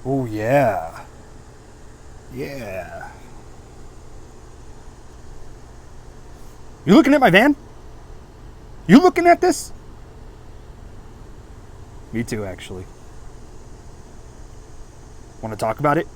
Oh yeah. Yeah. You looking at my van? You looking at this? Me too, actually. Want to talk about it?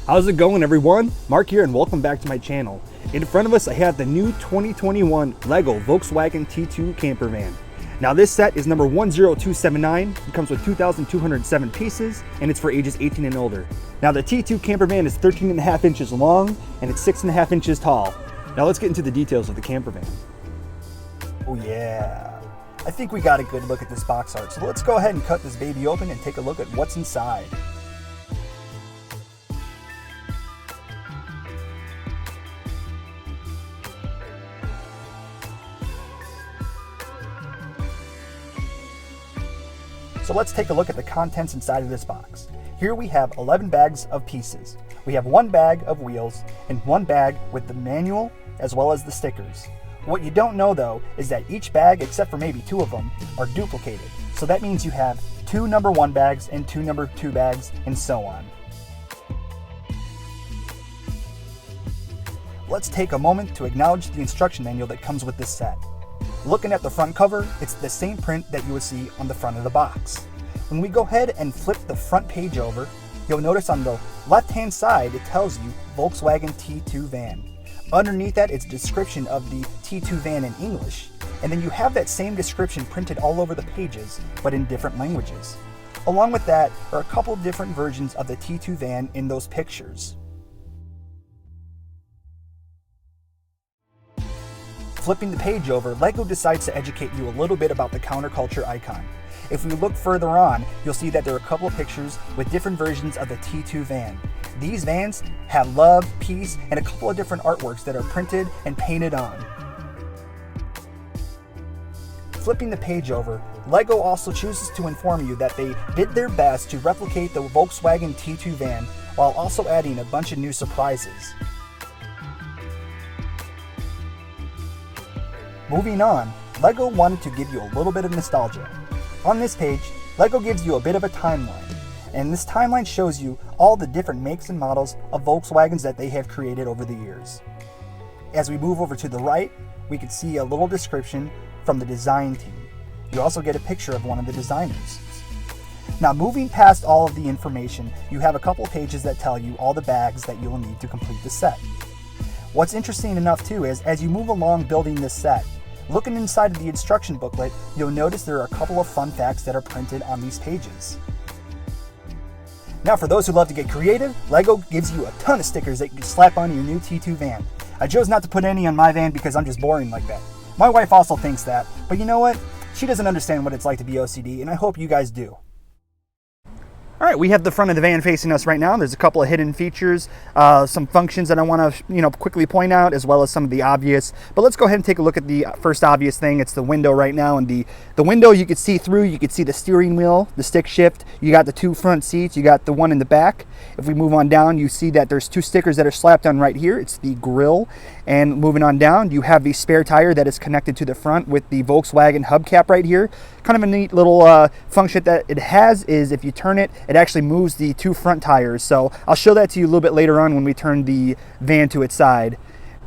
How's it going, everyone? Mark here and welcome back to my channel. In front of us I have the new 2021 LEGO Volkswagen T2 camper van. Now this set is number 10279. It comes with 2,207 pieces and it's for ages 18 and older. Now the T2 camper van is 13.5 inches long and it's 6.5 inches tall. Now let's get into the details of the camper van. Oh yeah. I think we got a good look at this box art, so let's go ahead and cut this baby open and take a look at what's inside. So let's take a look at the contents inside of this box. Here we have 11 bags of pieces. We have one bag of wheels and one bag with the manual as well as the stickers. What you don't know though is that each bag, except for maybe two of them, are duplicated. So that means you have two number 1 bags and two number 2 bags and so on. Let's take a moment to acknowledge the instruction manual that comes with this set. Looking at the front cover, it's the same print that you would see on the front of the box. When we go ahead and flip the front page over, you'll notice on the left-hand side it tells you Volkswagen T2 van. Underneath that, it's a description of the T2 van in English, and then you have that same description printed all over the pages, but in different languages. Along with that are a couple different versions of the T2 van in those pictures. Flipping the page over, LEGO decides to educate you a little bit about the counterculture icon. If we look further on, you'll see that there are a couple of pictures with different versions of the T2 van. These vans have love, peace, and a couple of different artworks that are printed and painted on. Flipping the page over, LEGO also chooses to inform you that they did their best to replicate the Volkswagen T2 van while also adding a bunch of new surprises. Moving on, LEGO wanted to give you a little bit of nostalgia. On this page, LEGO gives you a bit of a timeline, and this timeline shows you all the different makes and models of Volkswagens that they have created over the years. As we move over to the right, we can see a little description from the design team. You also get a picture of one of the designers. Now moving past all of the information, you have a couple pages that tell you all the bags that you will need to complete the set. What's interesting enough too is as you move along building this set, looking inside of the instruction booklet, you'll notice there are a couple of fun facts that are printed on these pages. Now for those who love to get creative, LEGO gives you a ton of stickers that you can slap on your new T2 van. I chose not to put any on my van because I'm just boring like that. My wife also thinks that, but you know what? She doesn't understand what it's like to be OCD, and I hope you guys do. All right, we have the front of the van facing us right now. There's a couple of hidden features, some functions that I want to quickly point out, as well as some of the obvious. But let's go ahead and take a look at the first obvious thing. It's the window right now, and the window you could see through. You could see the steering wheel, the stick shift. You got the two front seats. You got the one in the back. If we move on down, you see that there's two stickers that are slapped on right here. It's the grille. And moving on down, you have the spare tire that is connected to the front with the Volkswagen hubcap right here. Kind of a neat little function that it has is if you turn it, it actually moves the two front tires. So I'll show that to you a little bit later on when we turn the van to its side.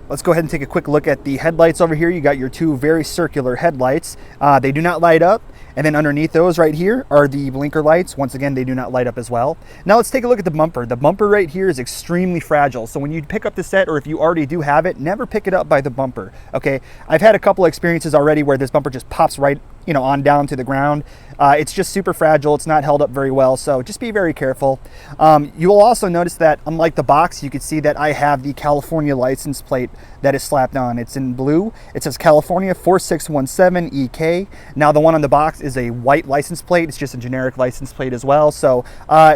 Let's go ahead and take a quick look at the headlights over here. You got your two very circular headlights. They do not light up. And then underneath those right here are the blinker lights. Once again, they do not light up as well. Now let's take a look at the bumper. The bumper right here is extremely fragile. So when you pick up the set, or if you already do have it, never pick it up by the bumper, okay? I've had a couple experiences already where this bumper just pops right, on down to the ground. It's just super fragile. It's not held up very well, so just be very careful. You will also notice that unlike the box, you can see that I have the California license plate that is slapped on. It's in blue. It says California 4617 EK. Now the one on the box is a white license plate. It's just a generic license plate as well. So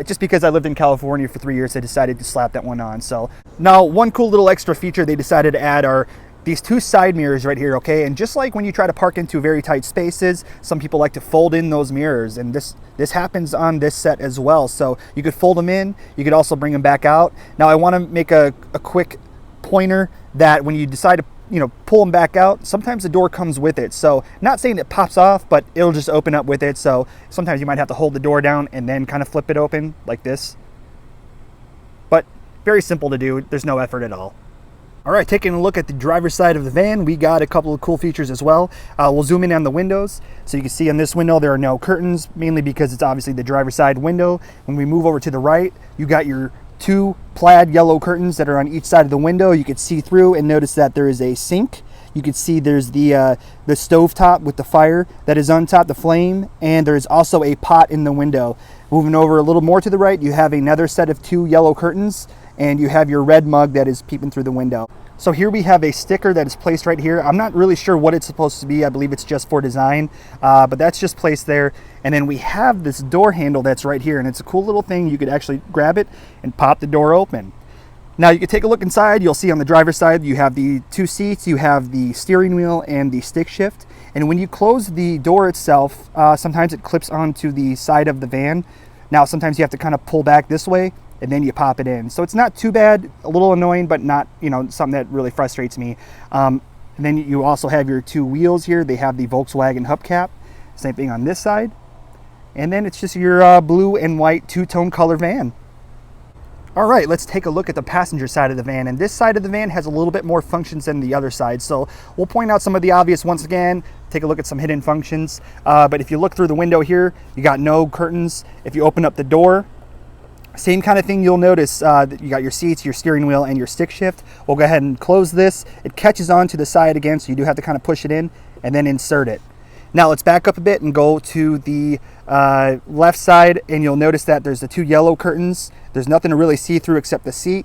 just because I lived in California for 3 years, I decided to slap that one on. So now one cool little extra feature they decided to add are these two side mirrors right here, okay? And just like when you try to park into very tight spaces, some people like to fold in those mirrors, and this happens on this set as well. So you could fold them in, you could also bring them back out. Now I want to make a quick pointer that when you decide to pull them back out, sometimes the door comes with it. So not saying it pops off, but it'll just open up with it. So sometimes you might have to hold the door down and then kind of flip it open like this. But very simple to do, there's no effort at all. All right, taking a look at the driver's side of the van, we got a couple of cool features as well. We'll zoom in on the windows. So you can see on this window, there are no curtains, mainly because it's obviously the driver's side window. When we move over to the right, you got your two plaid yellow curtains that are on each side of the window. You can see through and notice that there is a sink. You can see there's the stove top with the fire that is on top, the flame, and there's also a pot in the window. Moving over a little more to the right, you have another set of two yellow curtains, and you have your red mug that is peeping through the window. So here we have a sticker that is placed right here. I'm not really sure what it's supposed to be. I believe it's just for design, but that's just placed there. And then we have this door handle that's right here, and it's a cool little thing. You could actually grab it and pop the door open. Now you can take a look inside. You'll see on the driver's side, you have the two seats, you have the steering wheel and the stick shift. And when you close the door itself, sometimes it clips onto the side of the van. Now sometimes you have to kind of pull back this way, and then you pop it in. So it's not too bad, a little annoying, but not, something that really frustrates me. And then you also have your two wheels here. They have the Volkswagen hubcap. Same thing on this side. And then it's just your blue and white two-tone color van. All right, let's take a look at the passenger side of the van. And this side of the van has a little bit more functions than the other side. So we'll point out some of the obvious once again, take a look at some hidden functions. But if you look through the window here, you got no curtains. If you open up the door, same kind of thing. You'll notice that you got your seats, your steering wheel, and your stick shift. We'll go ahead and close this. It catches on to the side again, so you do have to kind of push it in and then insert it. Now let's back up a bit and go to the left side, and you'll notice that there's the two yellow curtains. There's nothing to really see through except the seat.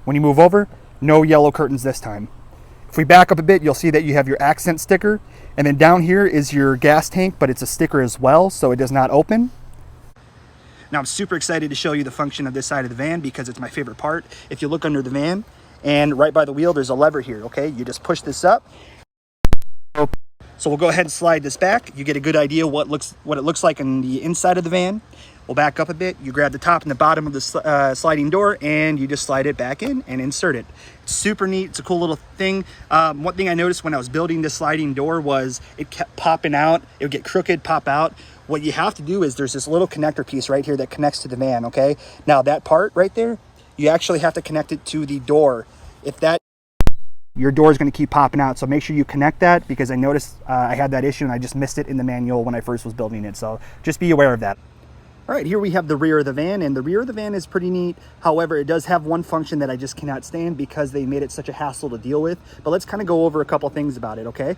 When you move over, no yellow curtains this time. If we back up a bit, you'll see that you have your accent sticker, and then down here is your gas tank, but it's a sticker as well, so it does not open. Now I'm super excited to show you the function of this side of the van because it's my favorite part. If you look under the van and right by the wheel, there's a lever here, okay? You just push this up. So we'll go ahead and slide this back. You get a good idea what it looks like on the inside of the van. We'll back up a bit. You grab the top and the bottom of the sliding door, and you just slide it back in and insert it. It's super neat. It's a cool little thing. One thing I noticed when I was building this sliding door was it kept popping out. It would get crooked, pop out. What you have to do is there's this little connector piece right here that connects to the van, okay? Now that part right there, you actually have to connect it to the door. If that, your door is going to keep popping out. So make sure you connect that, because I noticed I had that issue and I just missed it in the manual when I first was building it. So just be aware of that. All right, here we have the rear of the van, and the rear of the van is pretty neat. However, it does have one function that I just cannot stand because they made it such a hassle to deal with. But let's kind of go over a couple things about it, okay?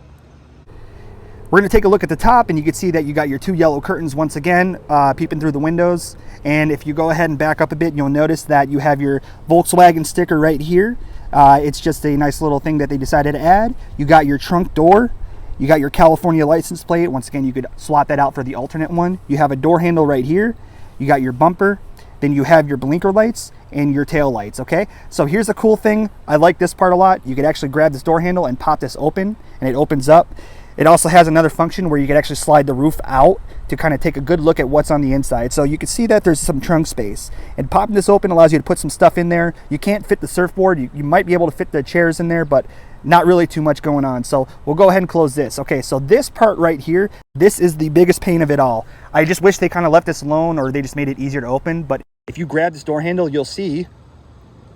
We're going to take a look at the top, and you can see that you got your two yellow curtains once again peeping through the windows. And if you go ahead and back up a bit, you'll notice that you have your Volkswagen sticker right here. It's just a nice little thing that they decided to add. You got your trunk door. You got your California license plate. Once again, you could swap that out for the alternate one. You have a door handle right here. You got your bumper. Then you have your blinker lights and your tail lights, okay? So here's a cool thing. I like this part a lot. You could actually grab this door handle and pop this open, and it opens up. It also has another function where you could actually slide the roof out to kind of take a good look at what's on the inside. So you can see that there's some trunk space. And popping this open allows you to put some stuff in there. You can't fit the surfboard. You might be able to fit the chairs in there, but not really too much going on. So we'll go ahead and close this. Okay, so this part right here, this is the biggest pain of it all. I just wish they kind of left this alone, or they just made it easier to open. But if you grab this door handle, you'll see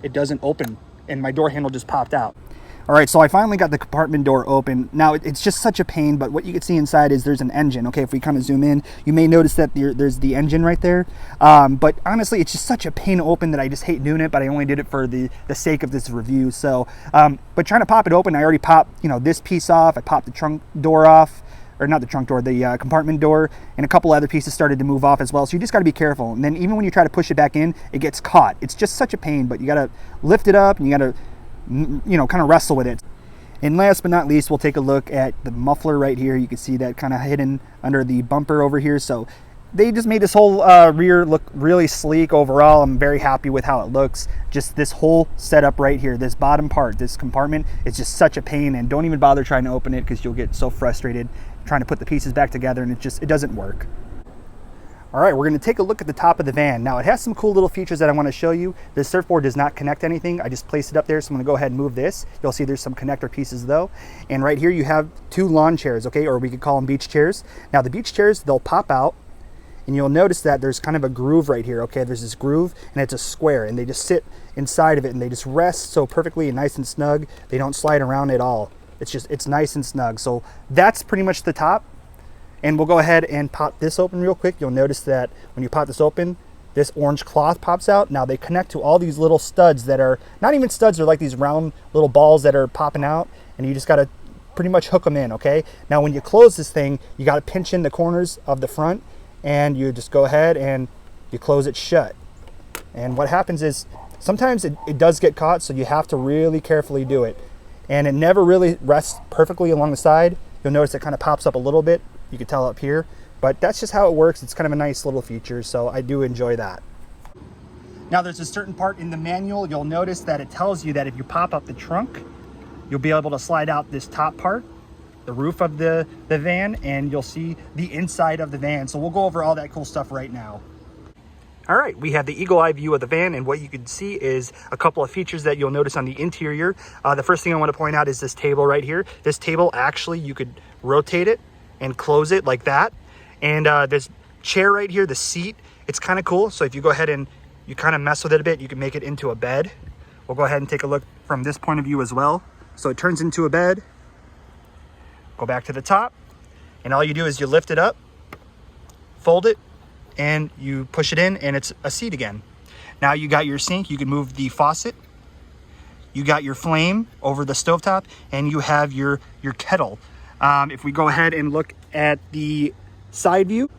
it doesn't open, and my door handle just popped out. All right, so I finally got the compartment door open. Now, it's just such a pain, but what you can see inside is there's an engine. Okay, if we kind of zoom in, you may notice that there's the engine right there. But honestly, it's just such a pain to open that I just hate doing it, but I only did it for the sake of this review. So, but trying to pop it open, I already popped, this piece off. I popped the trunk door off, or not the trunk door, the compartment door, and a couple other pieces started to move off as well. So you just got to be careful. And then even when you try to push it back in, it gets caught. It's just such a pain, but you got to lift it up and you got to kind of wrestle with it. And last but not least, we'll take a look at the muffler right here. You can see that kind of hidden under the bumper over here. So they just made this whole rear look really sleek overall. I'm very happy with how it looks. Just this whole setup right here, this bottom part, this compartment, is just such a pain, and don't even bother trying to open it because you'll get so frustrated trying to put the pieces back together, and it doesn't work. All right, we're gonna take a look at the top of the van. Now it has some cool little features that I wanna show you. This surfboard does not connect anything. I just placed it up there, so I'm gonna go ahead and move this. You'll see there's some connector pieces though. And right here you have 2 lawn chairs, okay? Or we could call them beach chairs. Now the beach chairs, they'll pop out, and you'll notice that there's kind of a groove right here, okay? There's this groove, and it's a square, and they just sit inside of it, and they just rest so perfectly and nice and snug. They don't slide around at all. It's nice and snug. So that's pretty much the top. And we'll go ahead and pop this open real quick. You'll notice that when you pop this open, this orange cloth pops out. Now they connect to all these little studs that are not even studs, they're like these round little balls that are popping out, and you just gotta pretty much hook them in, okay? Now when you close this thing, you gotta pinch in the corners of the front, and you just go ahead and you close it shut. And what happens is sometimes it does get caught, so you have to really carefully do it. And it never really rests perfectly along the side. You'll notice it kind of pops up a little bit. You can tell up here, but that's just how it works. It's kind of a nice little feature, so I do enjoy that. Now there's a certain part in the manual, you'll notice that it tells you that if you pop up the trunk, you'll be able to slide out this top part, the roof of the van, and you'll see the inside of the van. So we'll go over all that cool stuff right now. All right, we have the eagle eye view of the van, and what you can see is a couple of features that you'll notice on the interior. The first thing I want to point out is this table right here. This table, actually, you could rotate it and close it like that. And this chair right here, the seat, it's kind of cool. So if you go ahead and you kind of mess with it a bit, you can make it into a bed. We'll go ahead and take a look from this point of view as well. So it turns into a bed. Go back to the top, and all you do is you lift it up, fold it, and you push it in, and it's a seat again. Now you got your sink, you can move the faucet, you got your flame over the stovetop, and you have your kettle. If we go ahead and look at the side view,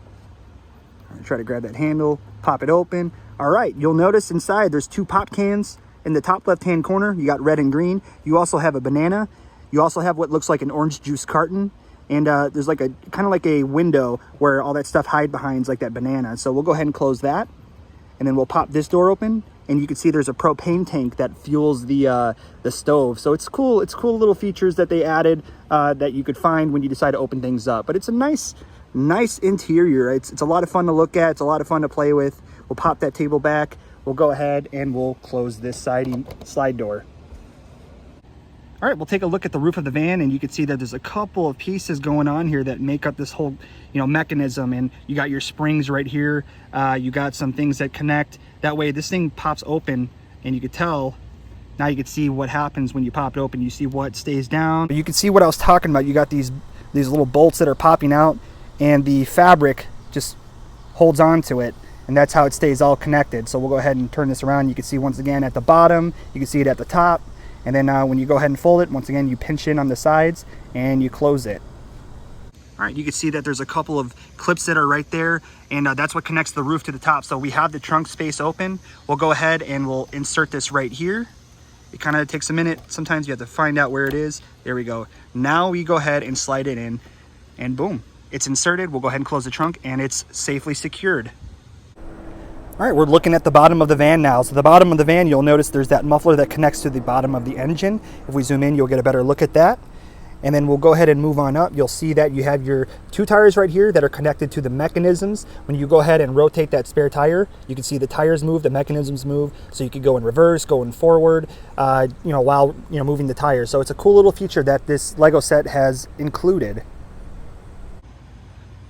I'll try to grab that handle, pop it open. All right, you'll notice inside there's 2 pop cans in the top left-hand corner. You got red and green. You also have a banana. You also have what looks like an orange juice carton. And there's like a kind of like a window where all that stuff hide behind, like that banana. So we'll go ahead and close that. And then we'll pop this door open, and you can see there's a propane tank that fuels the stove. So it's cool. It's cool little features that they added that you could find when you decide to open things up. But it's a nice interior. It's a lot of fun to look at. It's a lot of fun to play with. We'll pop that table back. We'll go ahead and we'll close this slide door. All right, we'll take a look at the roof of the van, and you can see that there's a couple of pieces going on here that make up this whole, mechanism. And you got your springs right here. You got some things that connect. That way this thing pops open, and you can tell, now you can see what happens when you pop it open. You see what stays down. But you can see what I was talking about. You got these little bolts that are popping out, and the fabric just holds on to it. And that's how it stays all connected. So we'll go ahead and turn this around. You can see once again at the bottom, you can see it at the top. And then when you go ahead and fold it, once again, you pinch in on the sides and you close it. All right, you can see that there's a couple of clips that are right there, and that's what connects the roof to the top. So we have the trunk space open. We'll go ahead and we'll insert this right here. It kind of takes a minute. Sometimes you have to find out where it is. There we go. Now we go ahead and slide it in, and boom, it's inserted. We'll go ahead and close the trunk, and it's safely secured. All right, we're looking at the bottom of the van now. So the bottom of the van, you'll notice there's that muffler that connects to the bottom of the engine. If we zoom in, you'll get a better look at that. And then we'll go ahead and move on up. You'll see that you have your 2 tires right here that are connected to the mechanisms. When you go ahead and rotate that spare tire, you can see the tires move, the mechanisms move. So you could go in reverse, going forward, while moving the tires. So it's a cool little feature that this Lego set has included.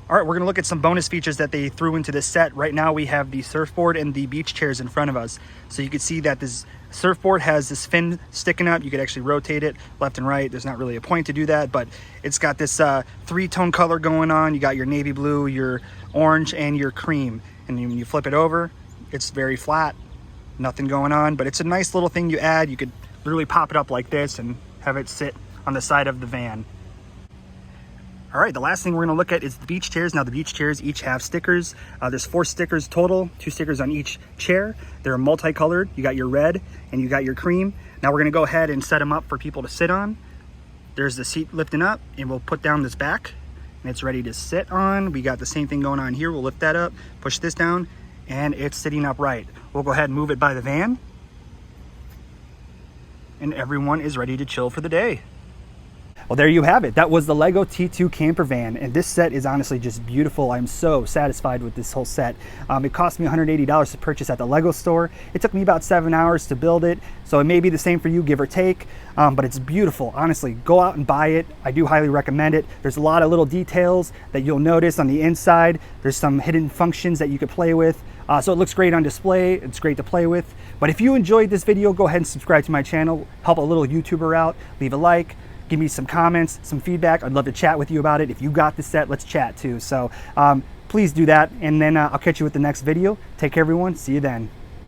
All right, we're gonna look at some bonus features that they threw into this set. Right now we have the surfboard and the beach chairs in front of us. So you can see that this surfboard has this fin sticking up. You could actually rotate it left and right. There's not really a point to do that, but it's got this 3-tone color going on. You got your navy blue, your orange, and your cream. And when you flip it over, it's very flat, nothing going on, but it's a nice little thing you add. You could literally pop it up like this and have it sit on the side of the van. All right, the last thing we're gonna look at is the beach chairs. Now the beach chairs each have stickers. There's 4 stickers total, 2 stickers on each chair. They're multicolored. You got your red and you got your cream. Now we're gonna go ahead and set them up for people to sit on. There's the seat lifting up, and we'll put down this back. and it's ready to sit on. We got the same thing going on here. We'll lift that up, push this down, and it's sitting upright. We'll go ahead and move it by the van, and everyone is ready to chill for the day. Well, there you have it. That was the Lego T2 camper van, and this set is honestly just beautiful. I'm so satisfied with this whole set. It cost me $180 to purchase at the Lego store. It took me about 7 hours to build it, so it may be the same for you, give or take, but it's beautiful. Honestly, go out and buy it. I do highly recommend it. There's a lot of little details that you'll notice on the inside. There's some hidden functions that you could play with. So it looks great on display. It's great to play with. But if you enjoyed this video, go ahead and subscribe to my channel. Help a little YouTuber out. Leave a like. Give me some comments, some feedback. I'd love to chat with you about it. If you got the set, let's chat too. So please do that. And then I'll catch you with the next video. Take care, everyone. See you then.